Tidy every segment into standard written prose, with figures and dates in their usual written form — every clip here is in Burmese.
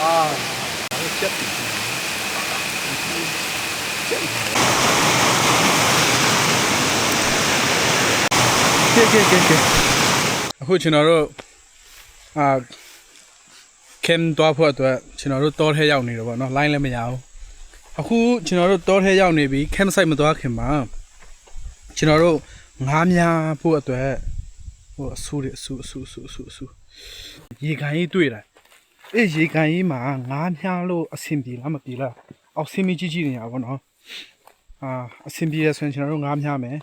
ချက်ကဲအခုကျွန်တော်တို့ခင်တော့ဖို့အတွက်ကျွန်တော်တို့တောထဲရောက်နေတော့ဗောနော်လိုင်းလည်းမရဘူးအခုကျွန်တော်တို့တောထဲရောက်နေပြီကမ်ဆိုင်မသွားခင်မှာကျွန်တော်တို့ငားများဖို့အတွက်ဟိုအဆူရေကန်ကြီးတွေ့တာအေးရေကန်ကြီးမှာငားများလို့အဆင်ပြေလားမပြေလားအောက်ဆင်းမကြီးနေရပါတော့အဆင်ပြေရဆိုရင်ကျွန်တော်တို့ငားများမယ်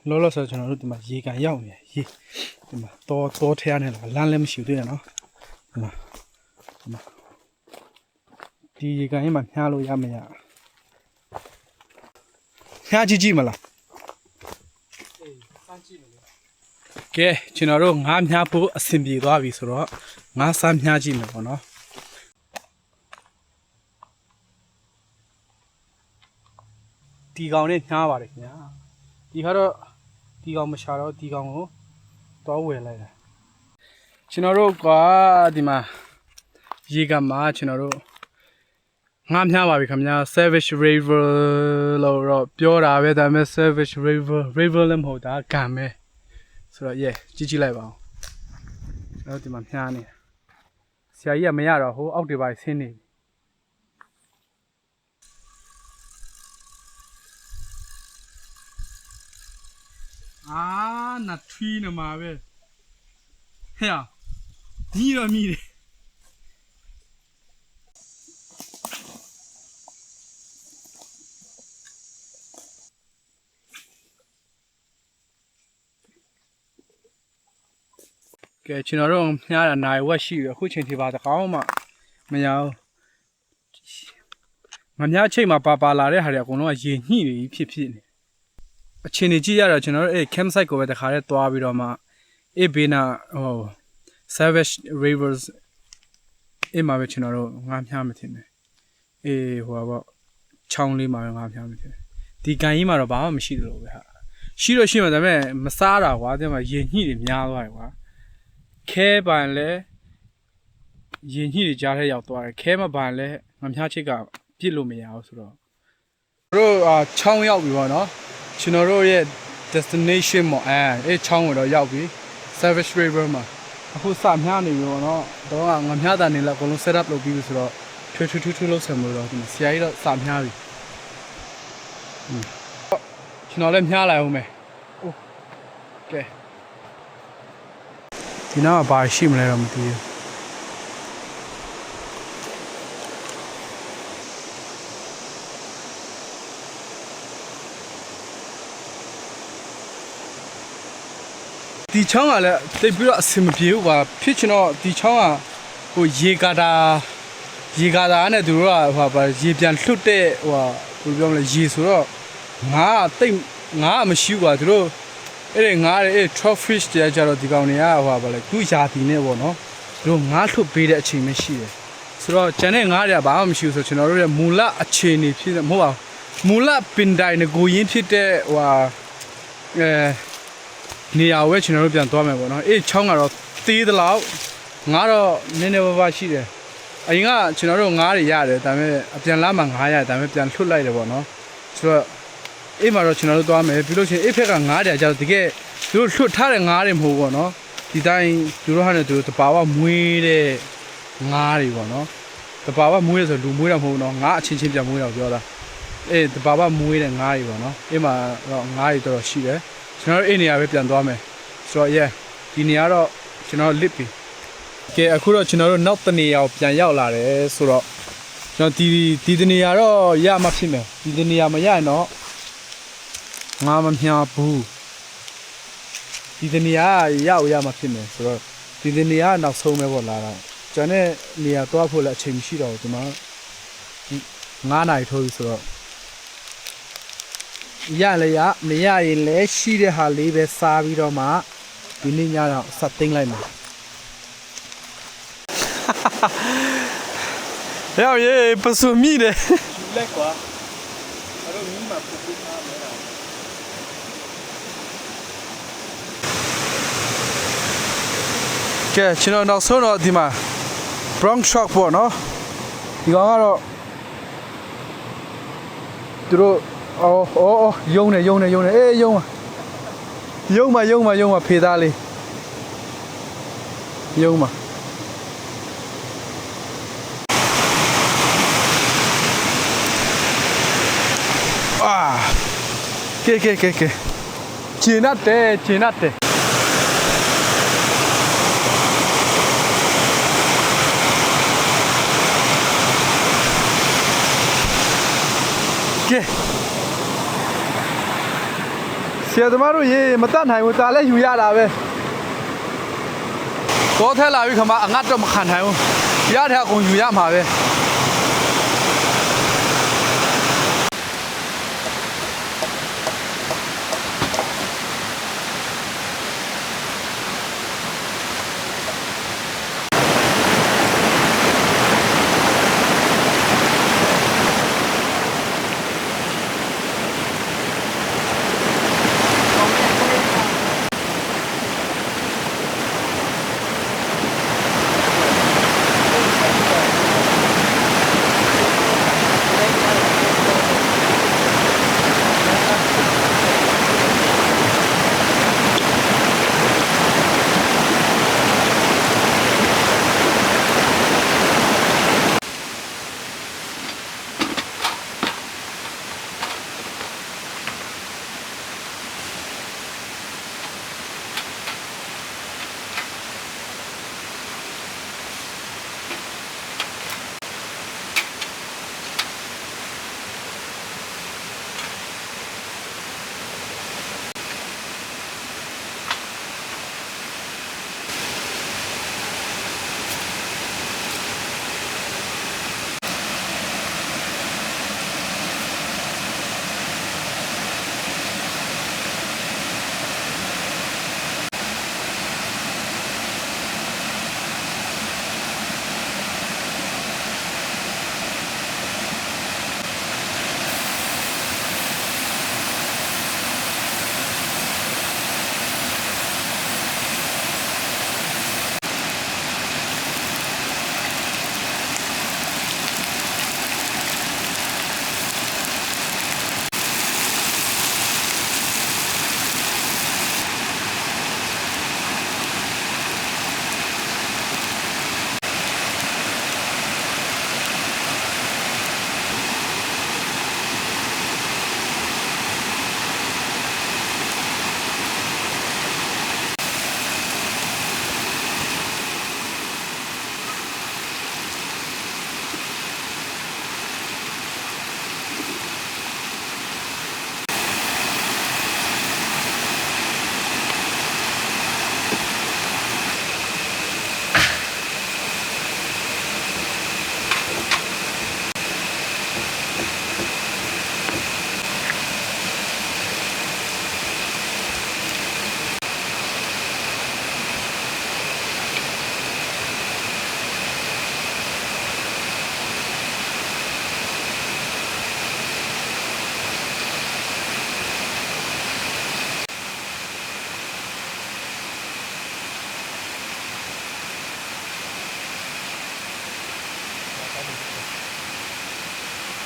လောဆိုကျွန်တော်တို့ဒီမှာရေကန်ရောက်နေရေဒီမှာတောထဲရနေလားလမ်းလည်းမရှိသေးတယ်နော်ဒီမှာဒီရေကန်ကြီးမှာများလို့ရမရညာကြည့်မလားကဲကျွန်တော်တို့ငားများဖို့အဆင်ပြေသွားပြီဆိုတော့ငားစားများကြည့်မယ်ပေါ့နော်ဒီကောင်နဲ့ညားပါတယ်ခင်ဗျာဒီကတော့ဒီကောင်မရှာတော့ဒီကောင်ကိုတောဝယ်လိုက်တာကျွန်တော်တို့ကဒီမှာရေကမှာကျွန်တော်တို့ငားများပါပြီခင်ဗျာ Savage River လို့တော့ပြောတာပဲဒါပေမဲ့ Savage River လည်းမဟုတ်တာကံပဲဆိုတော့ကြည့်လိုက်ပါအောင်ကျွန်တော်ဒီမှာများနေဆရာကြီးကမရတော့ဟိုအောက်တွေပါဆင်းနေနတ်ထီးနေမှာပဲဟဲ့ညီတော့မိတယ်ကဲကျွန်တော်တို့မြားတာနိုင်ဝက်ရှိပြီအခုချိန်ထိပါတကောင်းမှမရဘူးငါများချိန်မှာပါလာတဲ့ဟာတွေအကုန်လုံးကရေညှိနေဖြစ်နေအချိန်ကြီးကြည့်ရတော့ကျွန်တော်တို့camp site ကိုပဲတခါတည်းသွားပြီးတော့မှဘေးနာSavage Rivers မှာပဲကျွန်တော်တို့ငါးမြားမထင်နဲ့ဟိုပေါ့ချောင်းလေးမှာပဲငါးမြားမထင်ဒီကန်ကြီးမှာတော့ဘာမှမရှိသလိုပဲဟာရှိတော့ရှိမှဒါပေမဲ့မစားတာကွာဒီမှာရေညှိတွေများသွားတယ်ကွာခဲပန်လဲရင်ညှိတွေကြားထဲရောက်သွားတယ်ခဲမပန်လဲငမြချစ်ကပြစ်လို့မရဘူးဆိုတော့တို့ချောင်းရောက်ပြီပေါ့နော်ကျွန်တော်တို့ရဲ့ destination မှာချောင်းကိုတော့ရောက်ပြီ Savage River မှာအခုစမြားနေပြီပေါ့နော်တော့ငမြတာနေလောက်အကုန်လုံး set up လုပ်ပြီးဆိုတော့ထွေးလောက်ဆံလို့တော့ဒီဆရာကြီးတော့စမြားပြီကျွန်တော်လည်းမြားလိုက်အောင်မယ်ကဲဒီနားမှာဘာရှိမလဲတော့မသိဘူးဒီချောင်းကလည်းတိတ်ပြီးတော့အဆင်မပြေဘူးကွာဖြစ်ချင်တော့ဒီချောင်းကဟိုရေကာတာနဲ့သူတို့ကဟိုပါရေပြန်လွတ်တဲ့ဟိုဘယ်လိုပြောမလဲရေဆိုတော့ငါးမရှိကွာသူတို့အဲ့ငါးtrout fish တရားကြတော့ဒီကောင်တွေကဟိုပါလေသူ့ယာတီနဲ့ပေါ့နော်သူတို့ငါးထုတ်ပေးတဲ့အချိန်မရှိတယ်ဆိုတော့ကျန်တဲ့ငါးတွေကဘာမှမရှိဘူးဆိုကျွန်တော်တို့ရဲ့မူလအခြေအနေဖြစ်မဟုတ်ပါဘူးမူလပင်တိုင်ကိုရင်းဖြစ်တဲ့ဟိုနေရာဝဲကျွန်တော်တို့ပြန်သွားမယ်ပေါ့နော်ချောင်းကတော့သေးသလောက်ငါးတော့နည်းနည်းပါးရှိတယ်အရင်ကကျွန်တော်တို့ငါးတွေရတယ်ဒါပေမဲ့အပြန်လာမှငါးရတယ်ဒါပေမဲ့ပြန်လွတ်လိုက်တယ်ပေါ့နော်ဆိုတော့မှာတော့ကျွန်တော်တို့သွားမယ်ပြီးလို့ရှိရင်ဖက်ကငါးတယ်ကျတော့တကယ်သူတို့လွတ်ထားတဲ့ငါးတွေမဟုတ်ပေါ့နော်ဒီတိုင်းသူတို့ဟာနဲ့သူတို့တဘာဝမွေးတဲ့ငါးတွေပေါ့နော်တဘာဝမွေးရဆိုလူမွေးတာမဟုတ်တော့ငါးအချင်းချင်းပြန်မွေးတော့ပြောတာတဘာဝမွေးတဲ့ငါးတွေပေါ့နော်မှာတော့ငါးတွေတော်တော်ရှိတယ်ကျွန်တော်တို့နေရာပဲပြန်သွားမယ်ဆိုတော့ဒီနေရာတော့ကျွန်တော်လစ်ပြီကဲအခုတော့ကျွန်တော်တို့နောက်တနေရာကိုပြန်ရောက်လာတယ်ဆိုတော့ကျွန်တော်ဒီတနေရာတော့ရမှဖြစ်မယ်ဒီတနေရာမရရင်တော့ငါမမြားဘူးဒီတနေရာရောက်ရမှဖြစ်မယ်ဆိုတော့ဒီတနေရာနောက်ဆုံးပဲပေါ့လာတော့ကျွန်တော်နေရာသွားဖို့လည်းအချိန်မရှိတော့ဘူးဒီမှာ9 နာရီထိုးပြီဆိုတော့ရလေရမရရင်လည်းရှိတဲ့ဟာလေးပဲစားပြီးတော့မှဒီနေ့ညတော့စသိမ်းလိုက်မယ်ရောက်ရေးပစုံမိတယ်လက်ကွာအဲ့တော့မိမှာပုတ်ပုတ်ထားမယ်ကဲကျွန်တော်နောက်ဆုံးတော့ဒီမှာ Bronx Shock ပေါ့နော် ဒီကောင်ကတော့သူတို့အော်ယုံနေအေးယုံမှာဖေသားလေးယုံမှာကဲကျင်းတ်တယ်ဆရာသမားတို့ရေမတတ်နိုင်ဘူးတားလဲယူရတာပဲတော့ထဲလာပြီခမအငတ်တော့မခံနိုင်ဘူးရတဲ့အကုန်ယူရမှာပဲ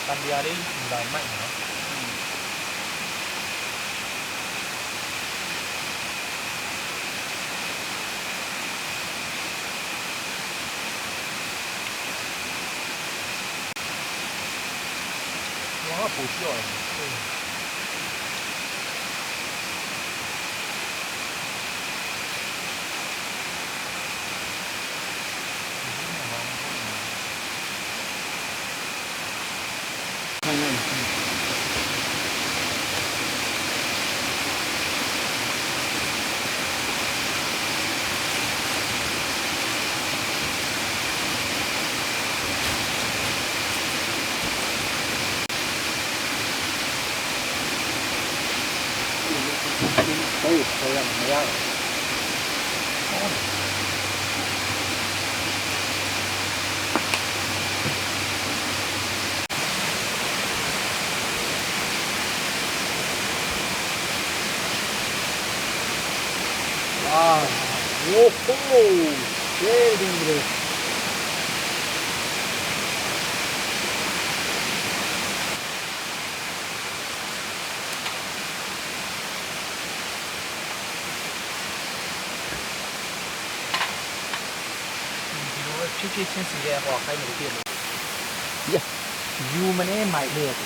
တန်တရားလေးယူလာမိုက်နော်ဘာပူပြောလဲThôi là mày ra. Wow, wow, very good. ဖြစ်ဖြစ်ချင်းစီတဲ့ဟောခိုင်းနေတယ်လို့ယူမနေမိုက်လေ ဒ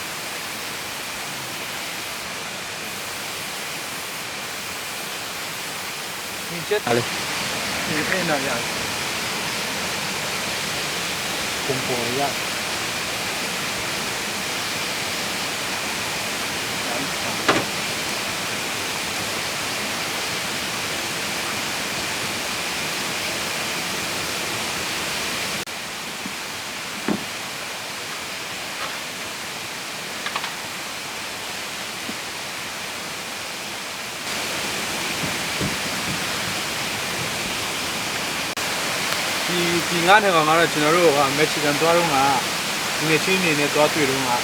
ီချက် ဟာလေ ဒီအိမ်တော်ရ ပုံပေါ်ရ ဒီငါးနဲ့ကောင်ကတော့ကျွန်တော်တို့မက္ကဆီကန်သွားတော့ငါငွေချင်းနေနဲ့သွားတွေ့တော့ငါ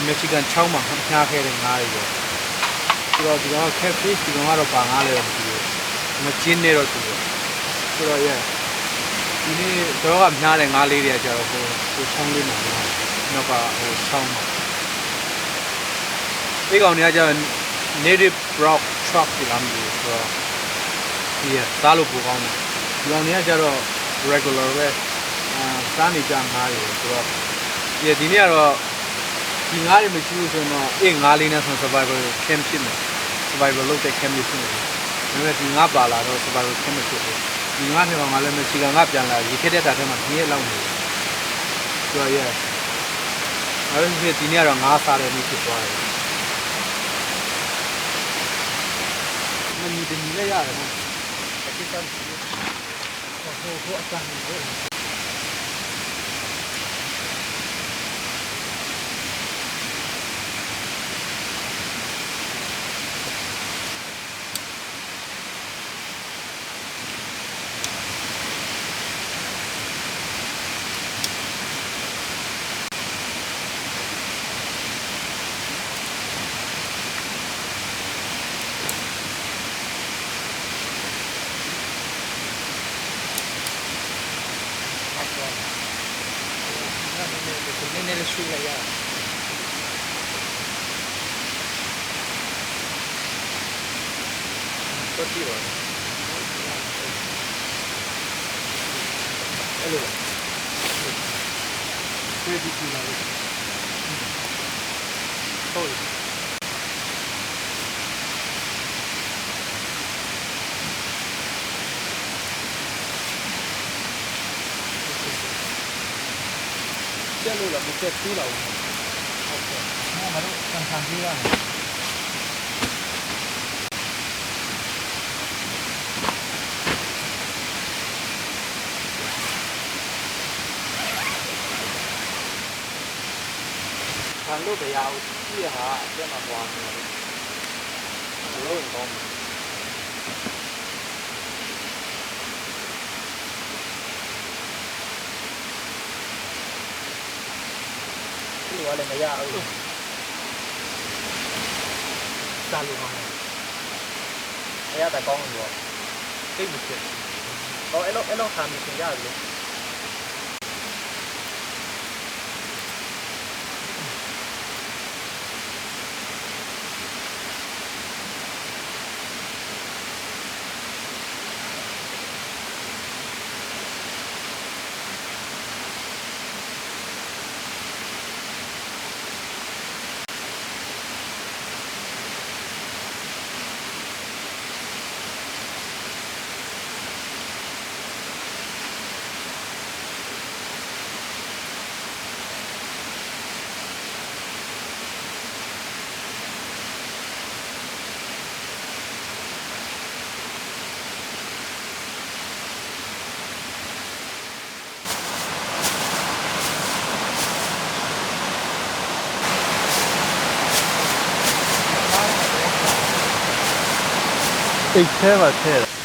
မက္ကဆီကန်ချောင်းမှာငှားခဲ့တဲ့ငါးတွေပေါ့ဒီတော့ကက်ဖေးဒီကောင်ကတော့ပါငါးလေတော့မသိဘူးမကျင်းနေတော့သူဆိုတော့ဒီနေ့တော့ကငှားတဲ့ငါးလေးတွေကကျတော့ဟိုချောင်းလေးမှာနောက်ကဟိုချောင်းမှာဒီကောင်တွေကကျတော့ native rock truck ဒီလားမသိဘူးဆိုတော့ဒီစားလို့ပိုကောင်းတယ်ဒီကောင်တွေကကျတော့ regular ပဲစားနေကြငါးတွေဆိုတော့ဒီနေ့ကတော့ဒီငါးတွေမရှိဘူးဆိုတော့ငါးလေးနဲ့ဆို survival camp ဖြစ်မယ် survival လုပ်တဲ့ camp ဖြစ်နေတယ်ဒါပေမဲ့ဒီငါးပါလာတော့ survival camp မဖြစ်ဘူးဒီငါးထဲမှာငါလည်းမရှိကငါပြန်လာရေခက်တဲ့တာထဲမှာ2ရက်လောက်နေတယ်ဆိုတော့အဲ့ဒီနေ့ကတော့ငါးစားတယ်နေ့ဖြစ်သွားတယ်မနီတနီလည်းရတယ်နော်အကိစ္စဟိုအတန်းနေတယ်နည်းနည်းရှူလိုက်ရတော့ဒီရောအဲ့လိုပြေးကြည့်လာလို့ဟုတ်ကျလို့လားမကျသေးတော့ဘူးဟုတ်ကဲ့ငါတို့ဆန်ဆန်ပြေးရတယ်ခံလို့တရားဦးကြည့်ဟာအကျက်မှာပွားနေတယ်ဘလို့ရင်ကောင်းဒီဝါလည်းမရဘူးစားလို့ကောင်းတယ်အရတာကောင်းလို့သိမဖြစ်တော့အဲ့လိုခံနေရတယ်လေအိတ်ထဲမှာထည့်တယ်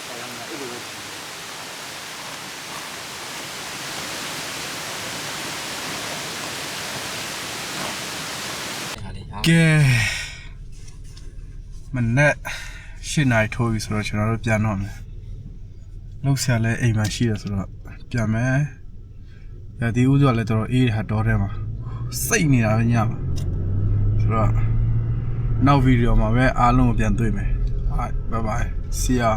ဆိုင်ရမှာအဲ့လိုပဲ ကဲမနေ့ရှင်းနိုင်ထိုးပြီဆိုတော့ကျွန်တော်တို့ပြန်တော့မယ်လောက်ဆရာလည်းအိမ်မှာရှိရဆိုတော့ပြန်မယ်ရာဒီဦးဆိုလည်းတော်တော်အေးဟာတော်ထဲမှာစိတ်နေတာပဲညမှာဆိုတော့နောက်ဗီဒီယိုမှာပဲအားလုံးကိုပြန်တွေ့မယ် bye bye see ya